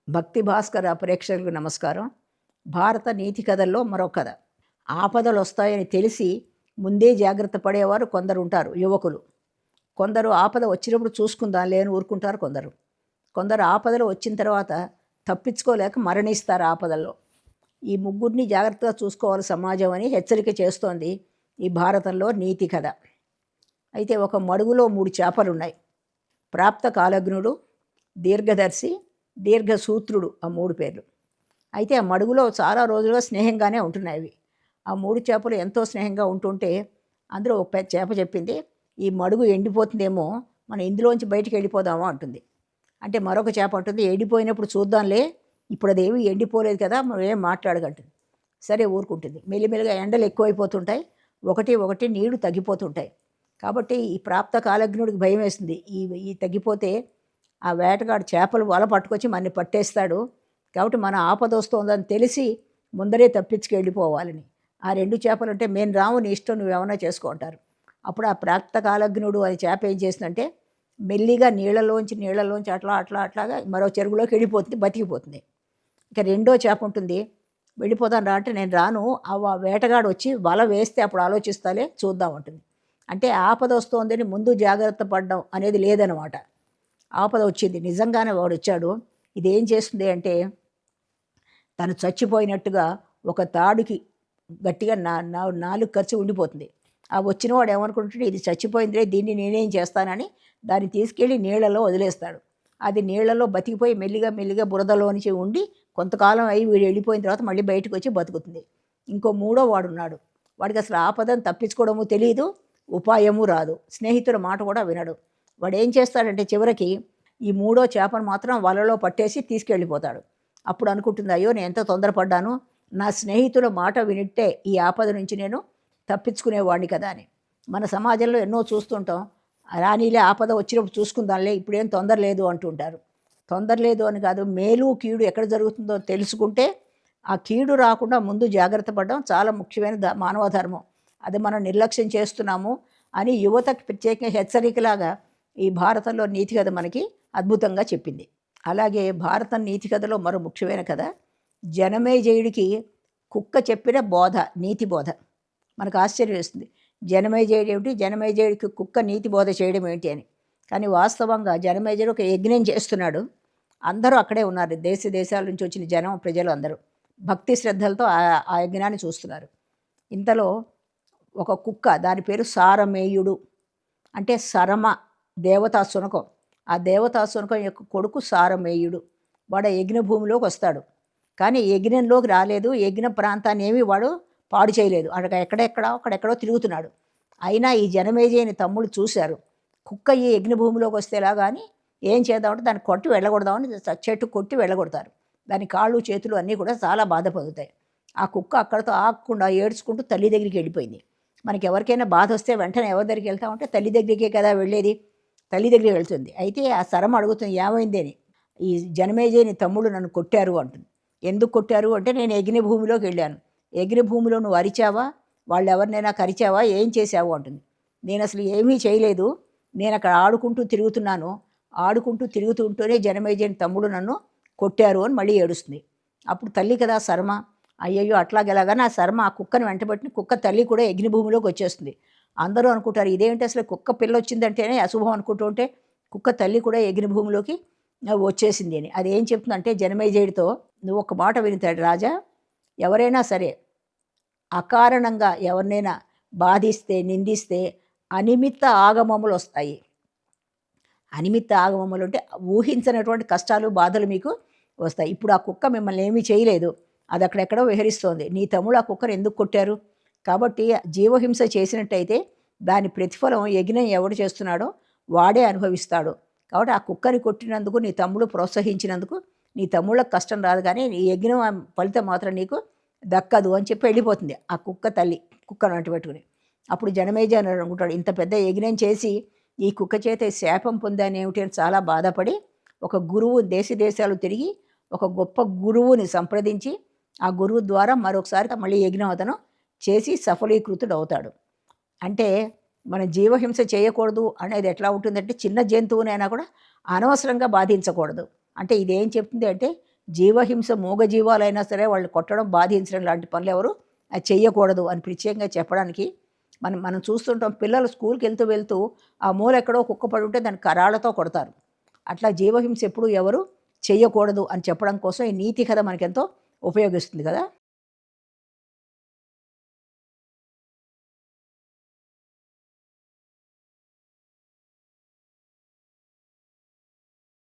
భక్తి భాస్కర ప్రేక్షకులకు నమస్కారం. భారత నీతి కథల్లో మరో కథ. ఆపదలు వస్తాయని తెలిసి ముందే జాగ్రత్త పడేవారు కొందరు ఉంటారు యువకులు. కొందరు ఆపద వచ్చినప్పుడు చూసుకుందాం లేని ఊరుకుంటారు కొందరు. కొందరు ఆపదలు వచ్చిన తర్వాత తప్పించుకోలేక మరణిస్తారు ఆపదల్లో. ఈ ముగ్గురిని జాగ్రత్తగా చూసుకోవాలి సమాజం అని హెచ్చరిక చేస్తోంది ఈ భారతంలో నీతి కథ. అయితే ఒక మడుగులో 3 చేపలున్నాయి. ప్రాప్త కాలజ్ఞుడు, దీర్ఘదర్శి, దీర్ఘసూత్రుడు, ఆ 3 పేర్లు. అయితే ఆ మడుగులో చాలా రోజులుగా స్నేహంగానే ఉంటున్నాయి అవి. ఆ 3 చేపలు ఎంతో స్నేహంగా ఉంటుంటే అందులో ఒక చేప చెప్పింది, ఈ మడుగు ఎండిపోతుందేమో, మనం ఇందులోంచి బయటికి వెళ్ళిపోదామా అంటుంది. అంటే మరొక చేప అంటుంది, ఎండిపోయినప్పుడు చూద్దాంలే, ఇప్పుడు అదేమి ఎండిపోలేదు కదా, మనం ఏం మాట్లాడగంటుంది. సరే ఊరుకుంటుంది. మెల్లిమెల్లిగా ఎండలు ఎక్కువైపోతుంటాయి, ఒకటి ఒకటి నీళ్లు తగ్గిపోతుంటాయి. కాబట్టి ఈ ప్రాప్త కాలజ్ఞుడికి భయం వేస్తుంది, ఈ తగ్గిపోతే ఆ వేటగాడు చేపలు వల పట్టుకొచ్చి మనని పట్టేస్తాడు, కాబట్టి మన ఆపద వస్తుందని తెలిసి ముందరే తప్పించుకెళ్ళిపోవాలని. ఆ 2 చేపలు అంటే, మేము రాము, నీ ఇష్టం, నువ్వేమన్నా చేసుకుంటారు. అప్పుడు ఆ ప్రాప్త కాలజ్ఞుడు అనే చేప ఏం చేస్తుందంటే మెల్లిగా నీళ్ళలోంచి అట్లాగా మరో చెరువులోకి వెళ్ళిపోతుంది, బతికిపోతుంది. ఇక రెండో చేప ఉంటుంది, వెళ్ళిపోతాను రా అంటే, నేను రాను, ఆ వేటగాడు వచ్చి వల వేస్తే అప్పుడు ఆలోచిస్తాలే, చూద్దాం అంటుంది. అంటే ఆపద వస్తోందని ముందు జాగ్రత్త పడడం అనేది లేదనమాట. ఆపద వచ్చింది, నిజంగానే వాడు వచ్చాడు. ఇదేం చేస్తుంది అంటే, తను చచ్చిపోయినట్టుగా ఒక తాడుకి గట్టిగా నాలుగు ఖర్చు ఉండిపోతుంది. ఆ వచ్చినవాడు ఏమనుకుంటుంటే, ఇది చచ్చిపోయిందిలే, దీన్ని నేనేం చేస్తానని దాన్ని తీసుకెళ్ళి నీళ్లలో వదిలేస్తాడు. అది నీళ్లలో బతికిపోయి మెల్లిగా బురదలో నుంచి ఉండి కొంతకాలం అయి వీడు వెళ్ళిపోయిన తర్వాత మళ్ళీ బయటకు వచ్చి బతుకుతుంది. ఇంకో 3వ వాడున్నాడు. వాడికి అసలు ఆపదను తప్పించుకోవడము తెలియదు, ఉపాయము రాదు, స్నేహితుల మాట కూడా వినడు. వాడు ఏం చేస్తాడంటే చివరికి ఈ 3వ చేపను మాత్రం వలలో పట్టేసి తీసుకెళ్ళిపోతాడు. అప్పుడు అనుకుంటుంది, అయ్యో నేను ఎంత తొందరపడ్డాను, నా స్నేహితుల మాట వినిట్టే ఈ ఆపద నుంచి నేను తప్పించుకునేవాడిని కదా అని. మన సమాజంలో ఎన్నో చూస్తుంటాం, రానీలే, ఆపద వచ్చినప్పుడు చూసుకుందాంలే, ఇప్పుడేం తొందర లేదు అంటుంటారు. తొందర లేదు అని కాదు, మేలు కీడు ఎక్కడ జరుగుతుందో తెలుసుకుంటే ఆ కీడు రాకుండా ముందు జాగ్రత్త పడడం చాలా ముఖ్యమైన మానవ ధర్మం. అది మనం నిర్లక్ష్యం చేస్తున్నాము అని యువతకి ప్రత్యేకంగా హెచ్చరికలాగా ఈ భారతంలో నీతి కథ మనకి అద్భుతంగా చెప్పింది. అలాగే భారతం నీతి కథలో మరో ముఖ్యమైన కథ, జనమేజయుడికి కుక్క చెప్పిన బోధ, నీతి బోధ. మనకు ఆశ్చర్యం వేస్తుంది, జనమేజయుడు ఏమిటి, జనమేజయుడికి కుక్క నీతి బోధ చేయడం ఏంటి అని. కానీ వాస్తవంగా జనమేజయుడు ఒక యజ్ఞం చేస్తున్నాడు. అందరూ అక్కడే ఉన్నారు, దేశాల నుంచి వచ్చిన జనం, ప్రజలు అందరూ భక్తి శ్రద్ధలతో ఆ యజ్ఞాన్ని చూస్తున్నారు. ఇంతలో ఒక కుక్క, దాని పేరు సారమేయుడు, అంటే సరమ దేవతా శునకం. ఆ దేవతా శునకం యొక్క కొడుకు సారమేయుడు. వాడు యజ్ఞ భూమిలోకి వస్తాడు, కానీ యజ్ఞంలోకి రాలేదు, యజ్ఞ ప్రాంతాన్ని ఏమీ వాడు పాడు చేయలేదు, అక్కడెక్కడో తిరుగుతున్నాడు. అయినా ఈ జనమేజయుని తమ్ముడు చూశారు, కుక్క ఈ యజ్ఞ భూమిలోకి వస్తే ఎలా కానీ ఏం చేద్దామంటే దాన్ని కొట్టి వెళ్ళగొడదామని చెట్టు కొట్టి వెళ్ళగొడతారు. దాని కాళ్ళు చేతులు అన్నీ కూడా చాలా బాధపడుతాయి. ఆ కుక్క అక్కడితో ఆగకుండా ఏడ్చుకుంటూ తల్లి దగ్గరికి వెళ్ళిపోయింది. మనకి ఎవరికైనా బాధ వస్తే వెంటనే ఎవరి దగ్గరికి వెళ్తామంటే తల్లి దగ్గరికే కదా వెళ్ళేది, తల్లి దగ్గరికి వెళ్తుంది. అయితే ఆ సరమ అడుగుతుంది, ఏమైంది అని. ఈ జనమేజయుని తమ్ముడు నన్ను కొట్టారు అంటుంది. ఎందుకు కొట్టారు అంటే, నేను యజ్ఞ భూమిలోకి వెళ్ళాను, యజ్ఞ భూమిలో నువ్వు అరిచావా, వాళ్ళు ఎవరినైనా కరిచావా, ఏం చేశావు అంటుంది. నేను అసలు ఏమీ చేయలేదు, నేను అక్కడ ఆడుకుంటూ తిరుగుతుంటూనే జనమేజయుని తమ్ముడు నన్ను కొట్టారు అని మళ్ళీ ఏడుస్తుంది. అప్పుడు తల్లి కదా శర్మ, అయ్యయ్యో అట్లాగెలాగానే ఆ శర్మ ఆ కుక్కను వెంటబెట్టిన కుక్క తల్లి కూడా యజ్ఞ భూమిలోకి వచ్చేస్తుంది. అందరూ అనుకుంటారు, ఇదేంటి అసలు కుక్క పిల్ల వచ్చిందంటేనే అశుభం అనుకుంటూ ఉంటే కుక్క తల్లి కూడా యజ్ఞ భూమిలోకి వచ్చేసింది అని. అది ఏం చెప్తుందంటే జనమేజయుడితో, నువ్వు ఒక మాట వినుతాడు రాజా, ఎవరైనా సరే అకారణంగా ఎవరినైనా బాధిస్తే, నిందిస్తే అనిమిత్త ఆగమములు వస్తాయి. అనిమిత్త ఆగమములు అంటే ఊహించినటువంటి కష్టాలు, బాధలు మీకు వస్తాయి. ఇప్పుడు ఆ కుక్క మిమ్మల్ని ఏమీ చేయలేదు, అది అక్కడెక్కడో విహరిస్తోంది. నీ తమ్ముడు ఆ కుక్కను ఎందుకు కొట్టారు? కాబట్టి జీవహింస చేసినట్టయితే దాని ప్రతిఫలం యజ్ఞం ఎవడు చేస్తున్నాడో వాడే అనుభవిస్తాడు. కాబట్టి ఆ కుక్కని కొట్టినందుకు నీ తమ్ముడు ప్రోత్సహించినందుకు నీ తమ్ముళ్ళకి కష్టం రాదు, కానీ నీ యజ్ఞం ఫలితం మాత్రం నీకు దక్కదు అని చెప్పి వెళ్ళిపోతుంది ఆ కుక్క తల్లి, కుక్కను అంటు పెట్టుకుని. అప్పుడు జనమేజయ అని అనుకుంటాడు, ఇంత పెద్ద యజ్ఞం చేసి ఈ కుక్క చేత శాపం పొందాను ఏమిటి అని చాలా బాధపడి ఒక గురువు, దేశాలు తిరిగి ఒక గొప్ప గురువుని సంప్రదించి ఆ గురువు ద్వారా మరొకసారి మళ్ళీ యజ్ఞం అతను చేసి సఫలీకృతుడు అవుతాడు. అంటే మనం జీవహింస చేయకూడదు అనేది ఎట్లా ఉంటుందంటే, చిన్న జంతువునైనా కూడా అనవసరంగా బాధించకూడదు. అంటే ఇదేం చెప్తుంది అంటే, జీవహింస మూగజీవాలైనా సరే వాళ్ళు కొట్టడం, బాధించడం లాంటి పనులు ఎవరు అది చెయ్యకూడదు అని ప్రత్యేకంగా చెప్పడానికి మనం చూస్తుంటాం. పిల్లలు స్కూల్కి వెళ్తూ ఆ మూల ఎక్కడో కుక్క పడి ఉంటే దాన్ని కరాళ్ళతో కొడతారు. అట్లా జీవహింస ఎప్పుడు ఎవరు చెయ్యకూడదు అని చెప్పడం కోసం ఈ నీతి కథ మనకెంతో ఉపయోగిస్తుంది కదా.